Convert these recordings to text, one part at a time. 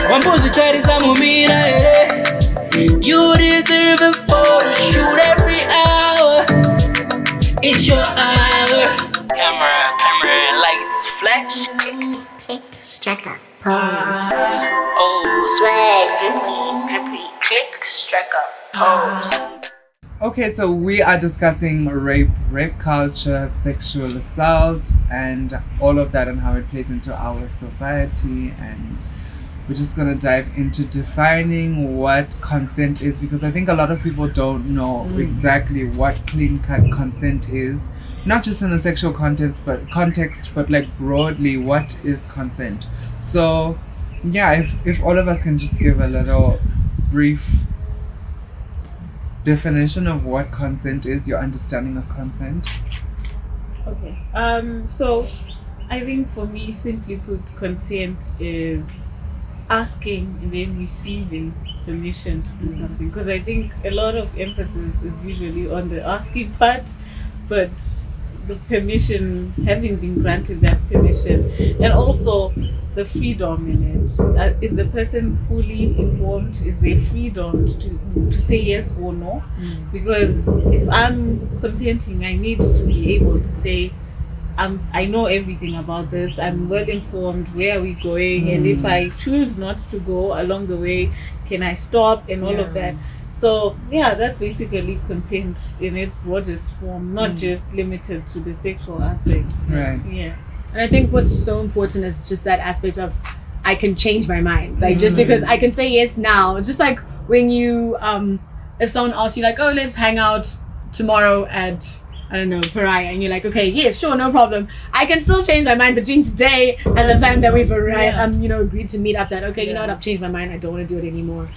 Wambuzi charisa mumira, you deserve a photo shoot every hour. It's your hour. Camera, lights, flash, click. Tick, striker, pose. Oh, swag, drippy, click, striker, pose. Okay, so we are discussing rape culture, sexual assault, and all of that and how it plays into our society. And we're just going to dive into defining what consent is, because I think a lot of people don't know exactly what clean-cut consent is. Not just in a sexual context, but like broadly, what is consent? So, yeah, if all of us can just give a little brief definition of what consent is, your understanding of consent. Okay. So I think for me, simply put, consent is asking and then receiving permission to do something. Because I think a lot of emphasis is usually on the asking part, but the permission, having been granted that permission, and also the freedom in it. Is the person fully informed? Is there freedom to say yes or no? Because if I'm consenting, I need to be able to say, I know everything about this, I'm well informed, where are we going, and if I choose not to go along the way, can I stop, and all of that. So yeah, that's basically consent in its broadest form, not just limited to the sexual aspect. Right. Yeah. And I think what's so important is just that aspect of I can change my mind. Like just because I can say yes now, it's just like when you if someone asks you like, oh, let's hang out tomorrow at, I don't know, Pariah, and you're like, okay, yes, sure, no problem. I can still change my mind between today and the time that we've agreed to meet up, that okay, you know what, I've changed my mind, I don't want to do it anymore.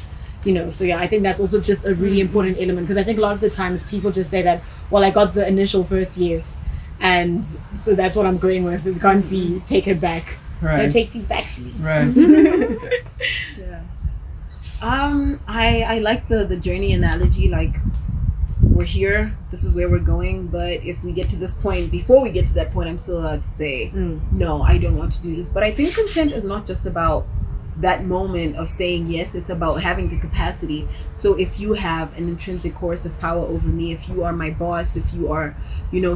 So yeah, I think that's also just a really important element, because I think a lot of the times people just say that, well, I got the initial first yes, and so that's what I'm going with. It can't be taken back. Right. No takesies backsies. Right. Yeah. I like the journey analogy. Like, we're here, this is where we're going, but if we get to this point, before we get to that point, I'm still allowed to say no, I don't want to do this. But I think consent is not just about that moment of saying yes, it's about having the capacity. So if you have an intrinsic coercive power over me, if you are my boss, if you are,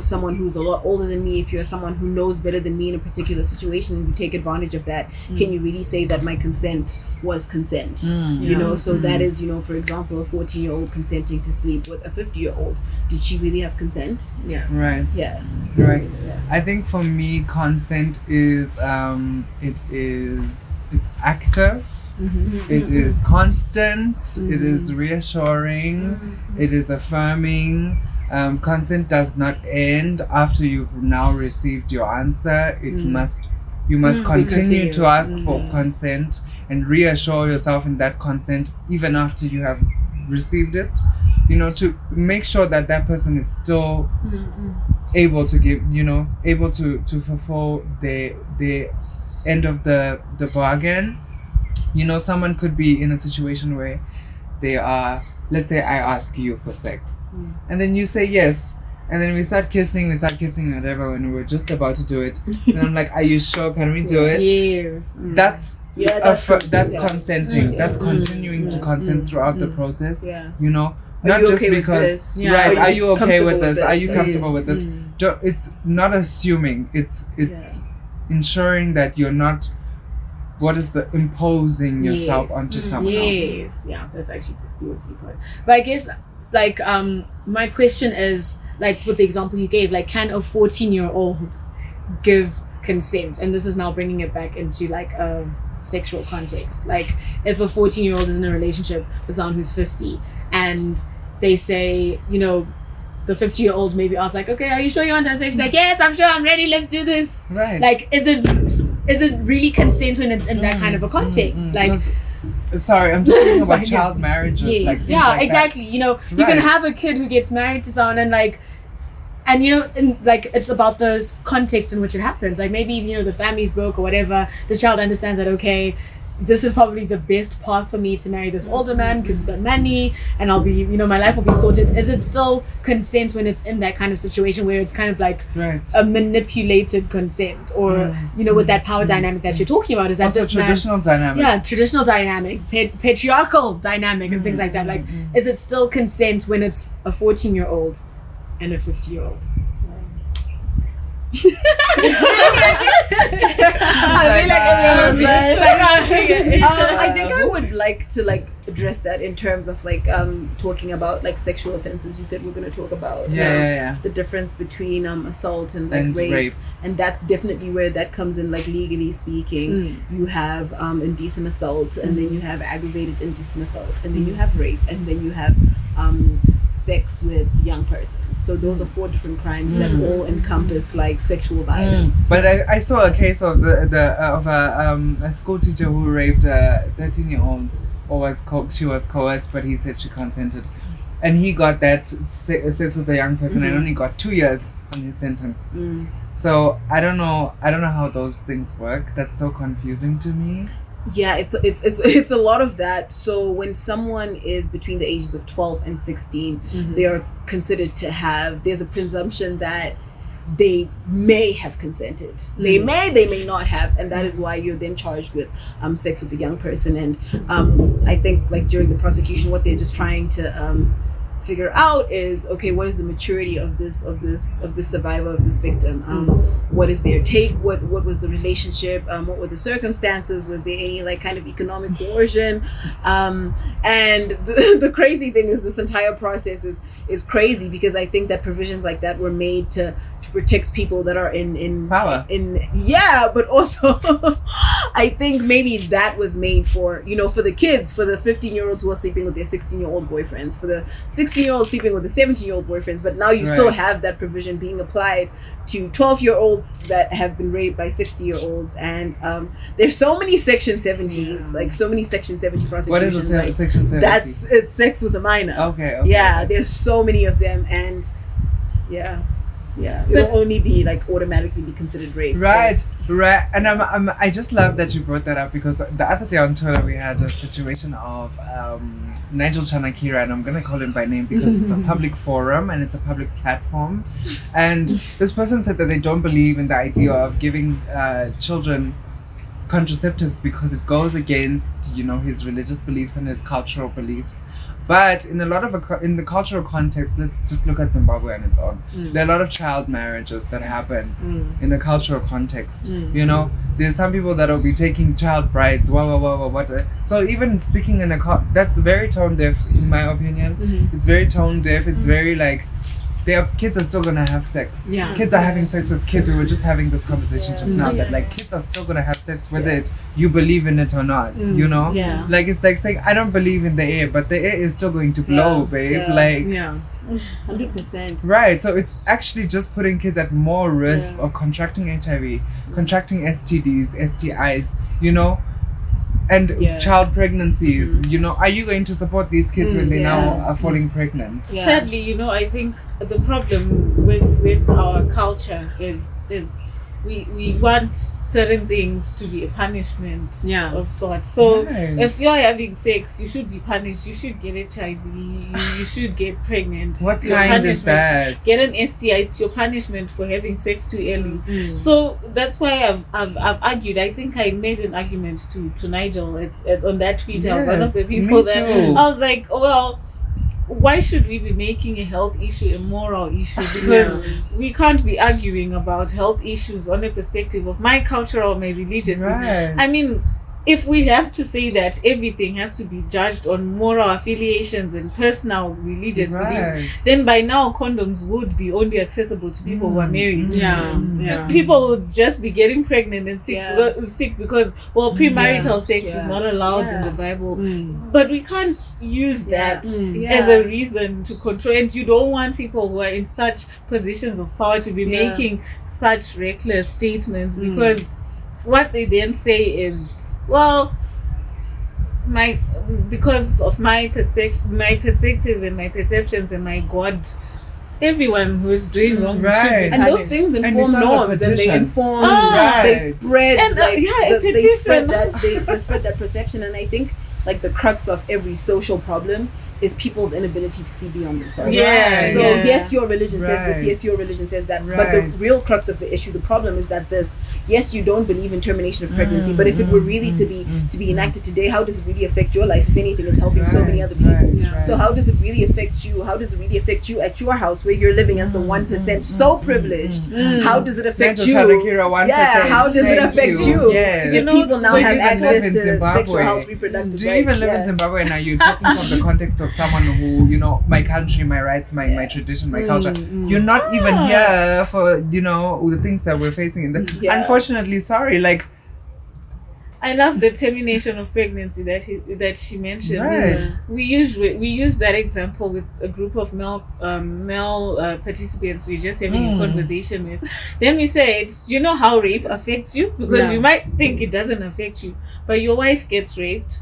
someone who's a lot older than me, if you're someone who knows better than me in a particular situation, and you take advantage of that, can you really say that my consent was consent? So that is, for example, a 14-year-old consenting to sleep with a 50-year-old. Did she really have consent? Yeah. Right. Yeah. Right. Yeah. I think for me, consent is it's active, it is constant, it is reassuring, it is affirming. Consent does not end after you've now received your answer. You must continue to ask for consent and reassure yourself in that consent even after you have received it, to make sure that that person is still able to give, able to fulfill the end of the bargain. Someone could be in a situation where they are, let's say I ask you for sex and then you say yes, and then we start kissing whatever, when we're just about to do it, and I'm like, are you sure, can we do it? Yes. That's consenting. That's continuing to consent throughout the process. Not just because, right? Are you okay with this? Are you comfortable with this? It's not assuming. It's ensuring that you're not, imposing yourself onto someone else. Yes, yeah, that's actually beautifully put. But I guess, like, my question is, like, with the example you gave, like, can a 14-year-old give consent? And this is now bringing it back into, like, a sexual context. Like, if a 14-year-old is in a relationship with someone who's 50, and they say, the 50-year-old maybe asks, like, okay, are you sure you want to say? She's like, yes, I'm sure, I'm ready, let's do this. Right. Like, is it really consent when it's in that kind of a context? Like, sorry, I'm just thinking about child marriages. Yes, like, yeah, like exactly. That. You can have a kid who gets married to someone, and it's about the context in which it happens. Like, maybe, the family's broke or whatever. The child understands that, okay, this is probably the best path for me to marry this older man because he's got money and I'll be, my life will be sorted. Is it still consent when it's in that kind of situation where it's kind of like a manipulated consent or, with that power dynamic that you're talking about? Is that also just traditional dynamic? Yeah, traditional dynamic, patriarchal dynamic and things like that. Like, is it still consent when it's a 14-year-old and a 50-year-old? I think I would like to address that in terms of talking about sexual offenses. You said we're going to talk about the difference between assault and rape, and that's definitely where that comes in. Legally speaking, you have indecent assault, and then you have aggravated indecent assault, and then you have rape, and then you have sex with young persons. So those are 4 different crimes that all encompass sexual violence. But I saw a case of a school teacher who raped a 13-year-old, or she was coerced, but he said she consented, and he got that sex with a young person and only got 2 years on his sentence. So I don't know how those things work. That's so confusing to me. Yeah, it's a lot of that. So when someone is between the ages of 12 and 16, they are considered to have, there's a presumption that they may have consented. They may not have, and that is why you're then charged with sex with a young person. And I think during the prosecution, what they're just trying to figure out is, okay, what is the maturity of this survivor, of this victim? What is their take? What was the relationship? What were the circumstances? Was there any kind of economic coercion? And the crazy thing is, this entire process is crazy, because I think that provisions like that were made to protect people that are in power. But also I think maybe that was made for for the kids, for the 15-year-olds who are sleeping with their 16-year-old boyfriends, for the 16-year-olds sleeping with the 17-year-old boyfriends. But now you still have that provision being applied to 12-year-olds that have been raped by 60-year-olds. And there's so many Section 70s, so many Section 70 prosecutions. What is a Section 70? It's sex with a minor. Okay. Yeah, there's so many of them, and it'll only be automatically be considered rape. Right. And I just love that you brought that up, because the other day on Twitter we had a situation of Nigel Chanakira, and I'm gonna call him by name because it's a public forum and it's a public platform, and this person said that they don't believe in the idea of giving children contraceptives because it goes against his religious beliefs and his cultural beliefs. But in a lot of in the cultural context, let's just look at Zimbabwe on its own. There are a lot of child marriages that happen in a cultural context. There's some people that will be taking child brides. What? So even speaking in that's very tone deaf, in my opinion. It's very tone deaf. It's very kids are still gonna have sex. Yeah. Kids are having sex with kids. We were just having this conversation just now that kids are still gonna have sex whether you believe in it or not. Yeah. It's saying I don't believe in the air, but the air is still going to blow, babe. 100%. Right. So it's actually just putting kids at more risk of contracting HIV, contracting STDs, STIs. And child pregnancies. Are you going to support these kids when they now are falling pregnant? Sadly, I think the problem with our culture is we want certain things to be a punishment of sorts. So if you're having sex, you should be punished. You should get HIV. You should get pregnant. What kind is that? Get an STI. It's your punishment for having sex too early. So that's why I've argued. I think I made an argument to Nigel on that tweet. I was one of the people that I was like, well, why should we be making a health issue a moral issue? Because we can't be arguing about health issues on a perspective of my cultural or my religious belief. I mean, if we have to say that everything has to be judged on moral affiliations and personal religious beliefs, then by now condoms would be only accessible to people who are married. People would just be getting pregnant and sick because premarital sex is not allowed in the Bible. But we can't use that as a reason to control. And you don't want people who are in such positions of power to be making such reckless statements, because what they then say is, well, because of my perspective and my perceptions and my God everyone who is doing wrong should be Right. And those punished. things And inform it's not a norms, and they petition. inform. Right. They spread. And, like, a they petition. spread that. They spread that perception, and I think like the crux of every social problem is people's inability to see beyond themselves. Yeah. So yeah. yes, your religion says this. Right. Yes, your religion says that. But the Right. real crux of the issue, the problem is that this. Yes, you don't believe in termination of pregnancy, but if it were really to be enacted today, how does it really affect your life? If anything, it's helping so many other people. Right. So how does it really affect you? How does it really affect you at your house where you're living as the 1% so privileged? How does it affect you? Yeah, how does it affect you? Yes. If people now Do you have even live access in to Zimbabwe? sexual health, reproductive Do you even rights, live in Zimbabwe and are you talking from the context of someone who, my country, my rights, my tradition, my culture? You're not even here for, the things that we're facing in the unfortunately, sorry, like I love the termination of pregnancy that she mentioned. Right. We use that example with a group of male participants we're just having this conversation with. Then we said, you know how rape affects you? Because you might think it doesn't affect you, but your wife gets raped.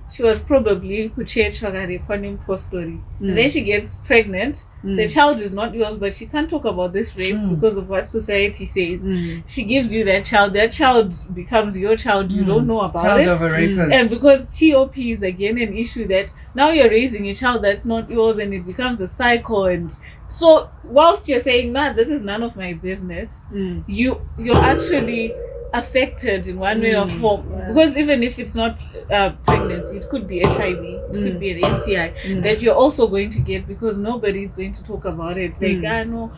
She was probably story. And then she gets pregnant. The child is not yours, but she can't talk about this rape because of what society says. She gives you that child. That child becomes your child. You don't know about child it. of a rapist. And because TOP is again an issue that now you're raising a child that's not yours, and it becomes a cycle. And so whilst you're saying, this is none of my business, you're actually affected in one way or form, because even if it's not pregnancy, it could be HIV, it could be an STI that you're also going to get, because nobody's going to talk about it. Like, no,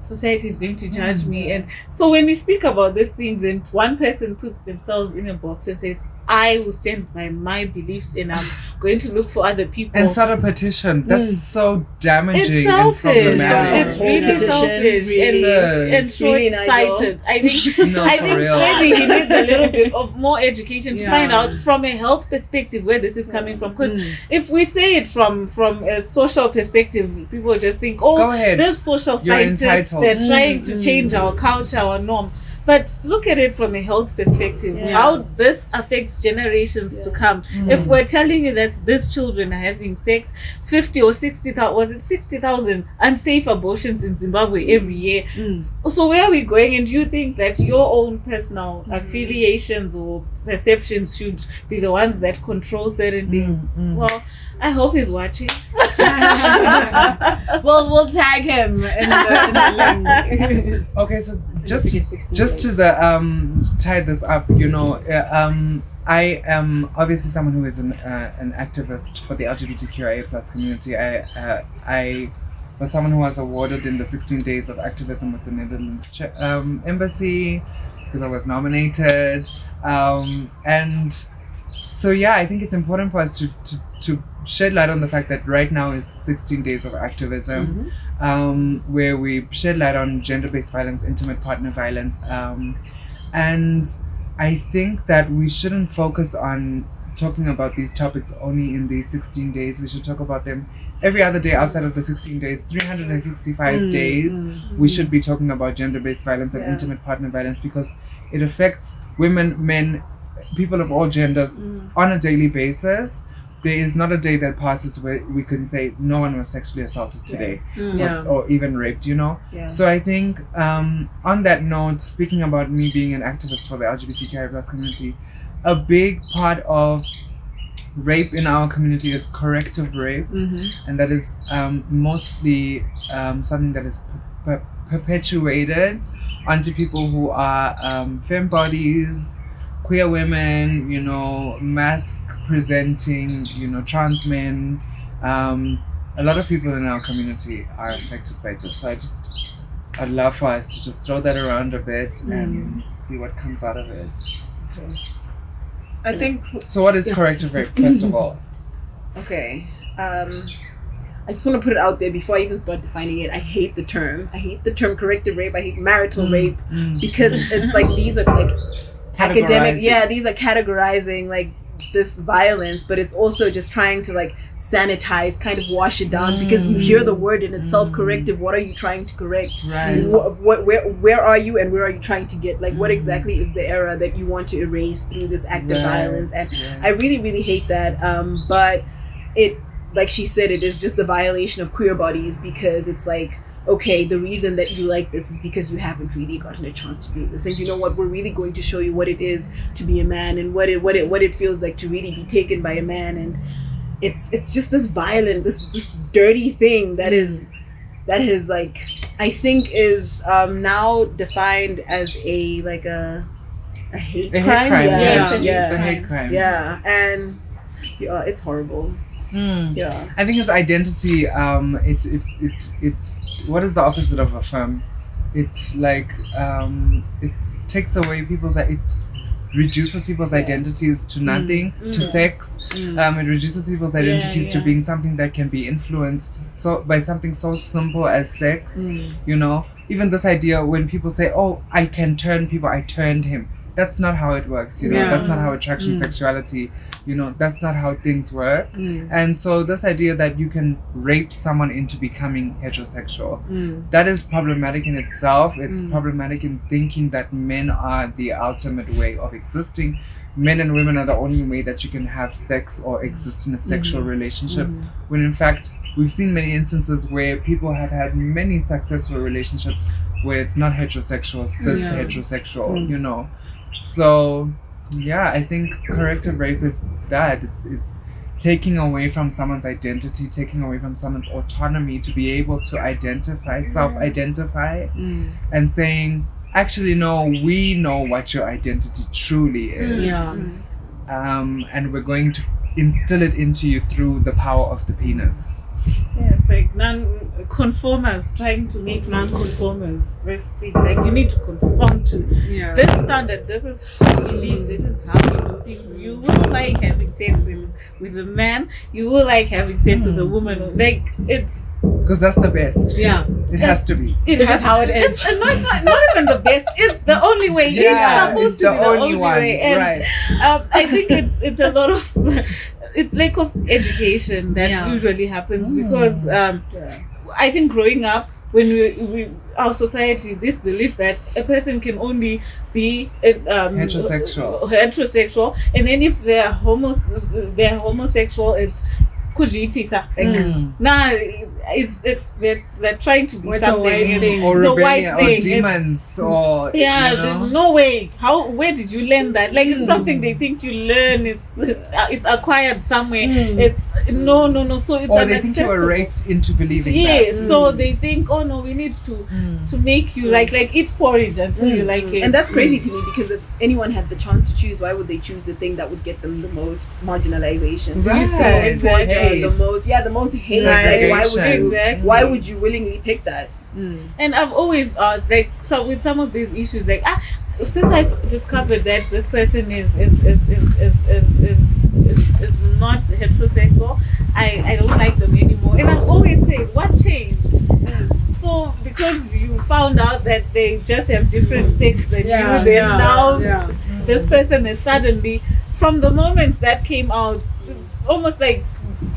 society is going to judge me. And so when we speak about these things and one person puts themselves in a box and says, I will stand by my beliefs and I'm going to look for other people and start a petition, that's so damaging it's and selfish. problematic. It's really Petition, selfish really. and so Really, excited. I think No, I for think real. maybe he needs a little bit of more education to find out from a health perspective where this is coming from. Because if we say it from a social perspective, people just think, Go ahead. this social You're scientists, entitled. they're trying to change our culture, our norm. But look at it from a health perspective, how this affects generations to come. If we're telling you that these children are having sex, 50 or 60,000, was it 60,000 unsafe abortions in Zimbabwe every year? So where are we going? And do you think that your own personal affiliations or perceptions should be the ones that control certain things? Well, I hope he's watching. We'll tag him in the link. Okay, so just to the tie this up, I am obviously someone who is an activist for the LGBTQIA plus community. I was someone who was awarded in the 16 days of activism with the Netherlands embassy because I was nominated, and so I think it's important for us to shed light on the fact that right now is 16 days of activism, where we shed light on gender-based violence, intimate partner violence, and I think that we shouldn't focus on talking about these topics only in these 16 days. We should talk about them every other day outside of the 16 days. 365 days we should be talking about gender-based violence and intimate partner violence, because it affects women, men, people of all genders on a daily basis. There is not a day that passes where we can say no one was sexually assaulted today or even raped, So I think on that note, speaking about me being an activist for the LGBTQI plus community, a big part of rape in our community is corrective rape, and that is mostly something that is perpetuated onto people who are femme bodies, queer women, mask presenting, trans men. A lot of people in our community are affected by this. So I'd love for us to just throw that around a bit and see what comes out of it. Okay. I think. So what is corrective rape, first of all? Okay. I just want to put it out there before I even start defining it. I hate the term. I hate the term corrective rape. I hate marital rape because it's like these are like academic. Yeah, these are categorizing like this violence, but it's also just trying to like sanitize, kind of wash it down, because you hear the word in itself, corrective. What are you trying to correct? Right. Where are you, and where are you trying to get? Like, what exactly is the error that you want to erase through this act of violence? And I really, really hate that. But it, like she said, it is just the violation of queer bodies, because it's like okay, the reason that you like this is because you haven't really gotten a chance to do this, and you know what, we're really going to show you what it is to be a man and what it feels like to really be taken by a man. And it's just this violent, this dirty thing that is like, I think is now defined as a hate crime. Yeah. Yeah. It's a hate crime. Yeah, and it's horrible. Yeah, I think it's identity. It's what is the opposite of affirm? It's like it takes away it reduces people's identities to nothing, to sex. It reduces people's identities to being something that can be influenced by something so simple as sex. You know, even this idea when people say, "Oh, I can turn people," I turned him. That's not how it works, you know. That's not how attraction, sexuality, you know, that's not how things work. And so this idea that you can rape someone into becoming heterosexual, that is problematic in itself. It's problematic in thinking that men are the ultimate way of existing. Men and women are the only way that you can have sex or exist in a sexual relationship, when in fact we've seen many instances where people have had many successful relationships where it's not heterosexual, cis heterosexual, you know. So yeah, I think corrective rape is that it's taking away from someone's identity, taking away from someone's autonomy to be able to identify, self-identify, and saying, actually no, we know what your identity truly is, and we're going to instill it into you through the power of the penis. Yeah, it's like non-conformers trying to make non-conformers. Like, you need to conform to this standard. This is how we live. This is how we do things. You will like having sex with a man. You will like having sex with a woman. Like, it's... Because that's the best. Yeah. It has to be. This is how it is. It's not even the best. It's the only way. Yeah, it's supposed to be the only way. And right. I think it's a lot of... It's lack of education that usually happens because I think growing up, when we our society, this belief that a person can only be heterosexual, and then if they're homosexual, it's kujitisa. Nah, they're trying to be something, or rebellion, or demons, or there's no way. Where did you learn that? Like, it's something they think you learn. It's acquired somewhere. It's no. So it's or they think you were raped into believing that. Yes, so they think, oh no, we need to make you like eat porridge until you like it. And that's crazy to me, because if anyone had the chance to choose, why would they choose the thing that would get them the most marginalization? Right. The most hate. Like, why would you willingly pick that? And I've always asked, like, so with some of these issues, like, since I've discovered that this person is not heterosexual, I don't like them anymore. And I always say, what changed? So because you found out that they just have different sex than you, then now this person is suddenly, from the moment that came out, it's almost like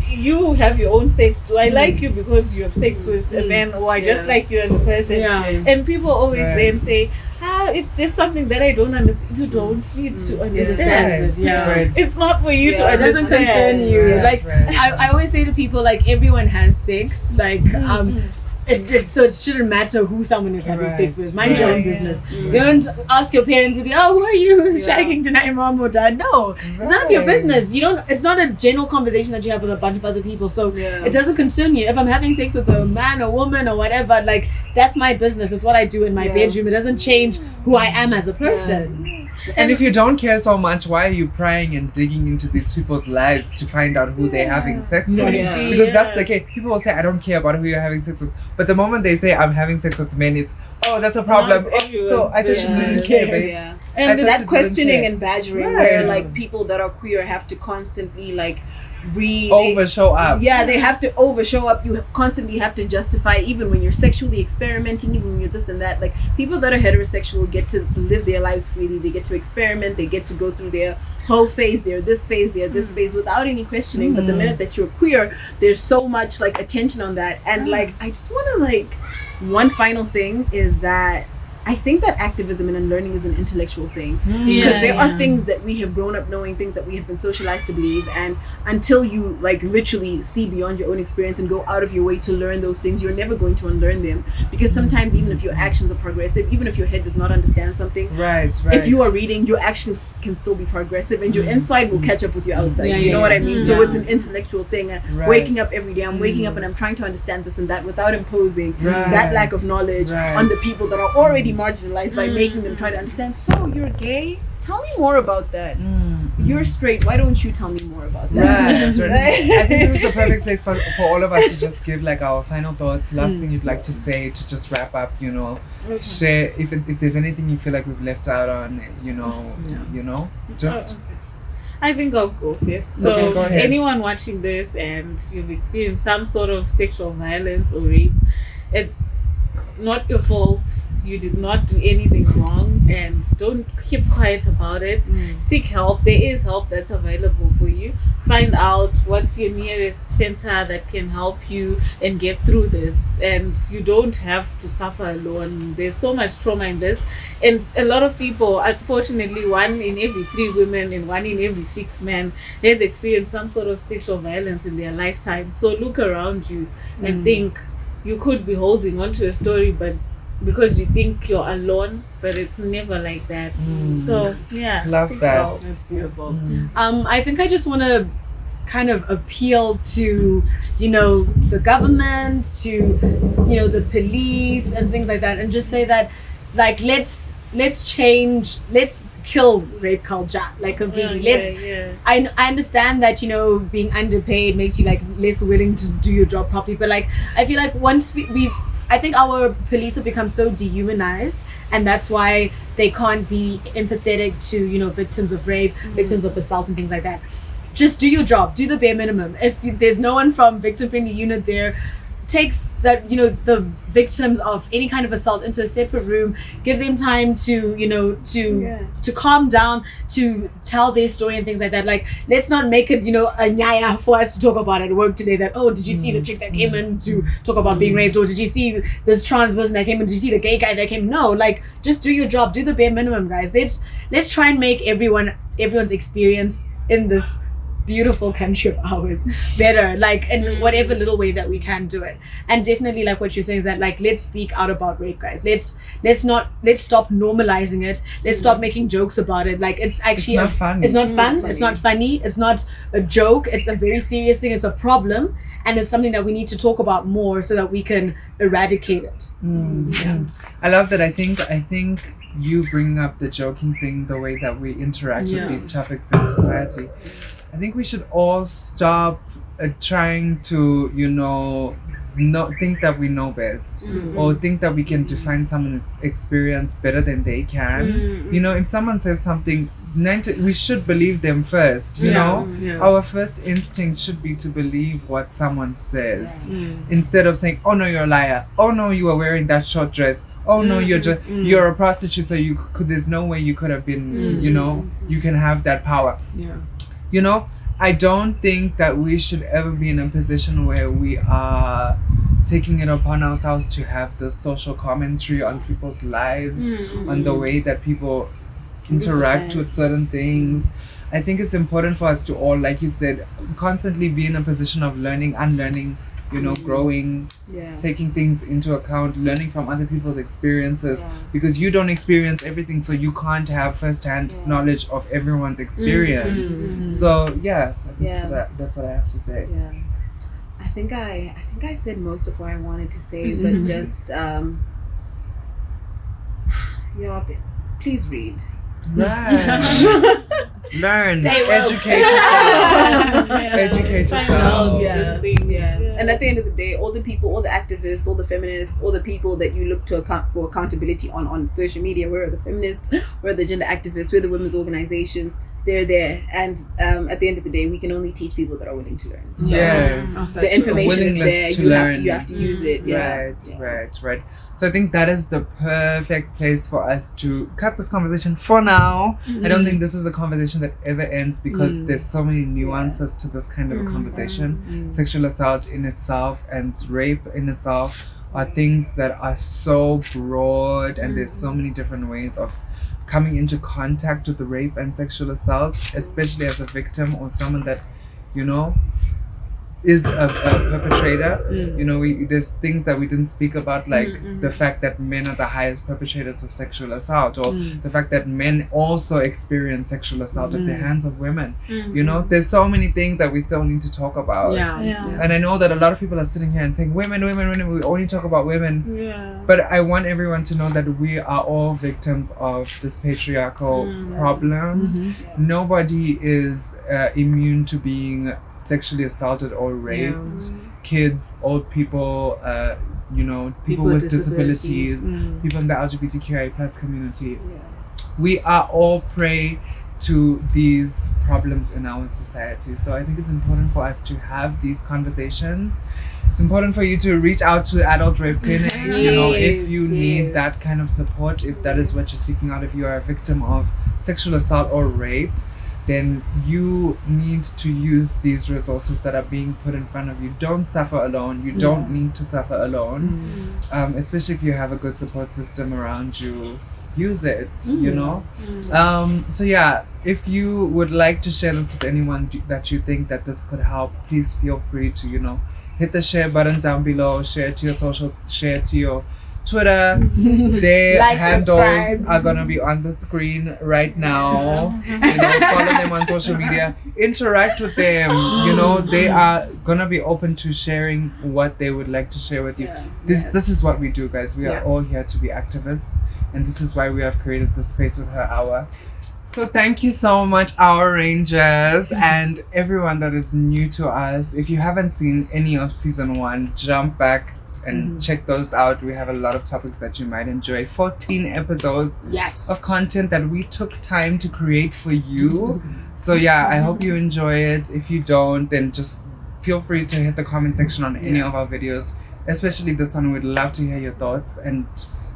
you have your own sex. Do I like you because you have sex with a man, or I just like you as a person? And people always then say, it's just something that I don't understand. You don't need to understand. It's not for you to understand. It doesn't concern you. I always say to people, like, everyone has sex. Like, so it shouldn't matter who someone is having sex with. Mind your own business. You don't ask your parents, who are you shagging tonight, mom or dad? No, it's none of your business. You don't. It's not a general conversation that you have with a bunch of other people. So it doesn't concern you. If I'm having sex with a man or woman or whatever, like, that's my business. It's what I do in my bedroom. It doesn't change who I am as a person. And if you don't care so much, why are you prying and digging into these people's lives to find out who they're having sex with? Because that's the case. People will say, I don't care about who you're having sex with. But the moment they say, I'm having sex with men, it's, that's a problem. So I thought you didn't care, babe. And that questioning and badgering, where, like, people that are queer have to constantly, like, show up. They have to show up. You constantly have to justify, even when you're sexually experimenting, even when you're this and that. Like, people that are heterosexual get to live their lives freely. They get to experiment. They get to go through their whole phase. They're this phase, they're this phase, without any questioning. But the minute that you're queer, there's so much, like, attention on that. And like, I just want to, like, one final thing is that I think that activism and learning is an intellectual thing, because there are things that we have grown up knowing, things that we have been socialized to believe, and until you like literally see beyond your own experience and go out of your way to learn those things, you're never going to unlearn them, because sometimes even if your actions are progressive, even if your head does not understand something, if you are reading, your actions can still be progressive, and your inside will catch up with your outside. You know what I mean? So it's an intellectual thing, and waking up every day, I'm waking up and I'm trying to understand this and that without imposing that lack of knowledge on the people that are already marginalized by making them try to understand. So you're gay? Tell me more about that. You're straight. Why don't you tell me more about that? I think this is the perfect place for all of us to just give like our final thoughts. Last thing you'd like to say to just wrap up, you know. Share if there's anything you feel like we've left out on, you know, just. I think I'll go first. So anyone watching this and you've experienced some sort of sexual violence or rape, it's not your fault. You did not do anything wrong, and don't keep quiet about it. Seek help. There is help that's available for you. Find out what's your nearest center that can help you and get through this, and you don't have to suffer alone. There's so much trauma in this, and a lot of people, unfortunately, 1 in every 3 women and 1 in every 6 men has experienced some sort of sexual violence in their lifetime. So look around you and think you could be holding on to a story, but because you think you're alone, but it's never like that. So love that. That's beautiful. I think I just want to kind of appeal to, you know, the government, to, you know, the police and things like that, and just say that, like, let's kill rape culture, like, completely. I understand that, you know, being underpaid makes you like less willing to do your job properly, but like I feel like once I think our police have become so dehumanized, and that's why they can't be empathetic to, you know, victims of rape, victims of assault and things like that. Just do your job, do the bare minimum. If there's no one from victim friendly unit there, takes that, you know, the victims of any kind of assault into a separate room, give them time to, you know, to calm down, to tell their story and things like that. Like, let's not make it, you know, a nyaya for us to talk about at work today, that, oh, did you see the chick that came in to talk about being raped, or did you see this trans person that came in, did you see the gay guy that came? No, like, just do your job, do the bare minimum, guys. Let's try and make everyone's experience in this beautiful country of ours better, like, in whatever little way that we can do it. And definitely, like what you're saying, is that, like, let's speak out about rape, guys. Let's stop normalizing it. Let's stop making jokes about it. Like, it's actually not funny. It's not fun. It's not funny. It's not a joke. It's a very serious thing. It's a problem, and it's something that we need to talk about more so that we can eradicate it. I love that. I think you bring up the joking thing, the way that we interact with these topics in society. I think we should all stop trying to, you know, not think that we know best, or think that we can define someone's experience better than they can. You know, if someone says something, we should believe them first, you know? Our first instinct should be to believe what someone says, instead of saying, oh no, you're a liar. Oh no, you are wearing that short dress. Oh no, you're a prostitute, so there's no way you could have been, you know, you can have that power. You know, I don't think that we should ever be in a position where we are taking it upon ourselves to have this social commentary on people's lives, on the way that people interact with certain things. I think it's important for us to all, like you said, constantly be in a position of learning, unlearning, you know, growing, taking things into account, learning from other people's experiences, because you don't experience everything, so you can't have first-hand knowledge of everyone's experience. So that's what I have to say. I think I said most of what I wanted to say, but just please read. Learn, educate yourself. Educate yourself. And at the end of the day, all the people, all the activists, all the feminists, all the people that you look to account for accountability on social media, where are the feminists, where are the gender activists, where are the women's organizations? They're there, and at the end of the day, we can only teach people that are willing to learn. So the information is there. You have to use it. Right. So I think that is the perfect place for us to cut this conversation for now. I don't think this is a conversation that ever ends, because there's so many nuances to this kind of a conversation. Sexual assault in itself and rape in itself are things that are so broad, and there's so many different ways of coming into contact with the rape and sexual assault, especially as a victim or someone that, you know, is a perpetrator. You know, there's things that we didn't speak about, like the fact that men are the highest perpetrators of sexual assault, or the fact that men also experience sexual assault at the hands of women. You know, there's so many things that we still need to talk about. And I know that a lot of people are sitting here and saying, women, we only talk about women. But I want everyone to know that we are all victims of this patriarchal problem. Nobody is immune to being sexually assaulted or raped. Kids, old people, you know, people with disabilities, people in the LGBTQIA plus community. We are all prey to these problems in our society. So I think it's important for us to have these conversations. It's important for you to reach out to Adult Rape Clinic, you know, if you need that kind of support, if that is what you're seeking out, if you are a victim of sexual assault or rape, then you need to use these resources that are being put in front of you. Don't suffer alone. You don't need to suffer alone. Especially if you have a good support system around you. Use it, you know? So yeah, if you would like to share this with anyone that you think that this could help, please feel free to, you know, hit the share button down below, share it to your socials, share it to your Twitter. Their handles subscribe. Are gonna be on the screen right now. You know, follow them on social media, interact with them. You know, they are gonna be open to sharing what they would like to share with you. This is what we do, guys. We are all here to be activists, and this is why we have created this space with Her Hour. So thank you so much, our Rangers, and everyone that is new to us. If you haven't seen any of season 1, jump back and check those out. We have a lot of topics that you might enjoy. 14 episodes of content that we took time to create for you. So yeah, I hope you enjoy it. If you don't, then just feel free to hit the comment section on any of our videos, especially this one. We'd love to hear your thoughts, and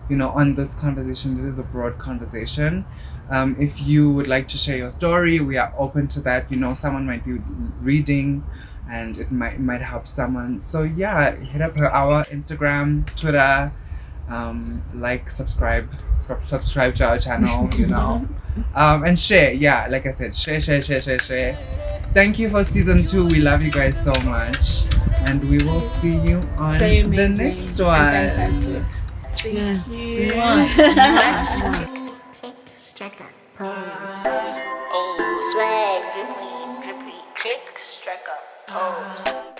you know, on this conversation. It is a broad conversation. If you would like to share your story, we are open to that. You know, someone might be reading and it might help someone. So yeah, hit up Her Hour, Instagram, Twitter, like, subscribe to our channel, you know, and share. Yeah, like I said, share. Thank you for season 2. We love you guys so much, and we will see you on the next one. Fantastic. Yes. Click, strike up, pose. Oh, swag, drippy, click, strike up, pose.